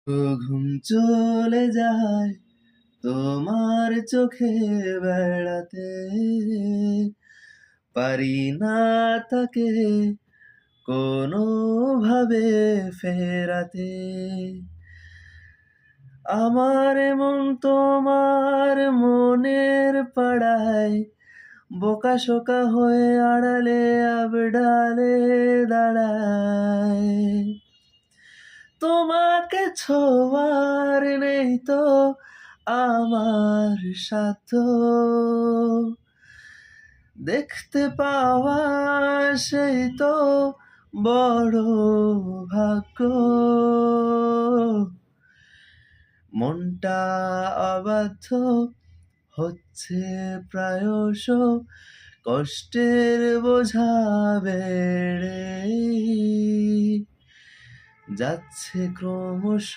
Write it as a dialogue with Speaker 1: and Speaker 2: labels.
Speaker 1: ঘুম চলে যায় তোমার চোখে বেড়াতে, পারি না তাকে কোনোভাবে ফেরাতে। আমার মন তোমার মনের পাড়ায় বোকাশোকা হয়ে আড়ালে আবডালে দাঁড়ায়। তোমাকে ছোঁয়ার নেই তো আমার সাধ্য, দেখতে পাওয়া সেই তো বড় ভাগ্য। মনটা অবাধ্য হচ্ছে প্রায়শ, কষ্টের বোঝা বেড়ে যাচ্ছে ক্রমশ।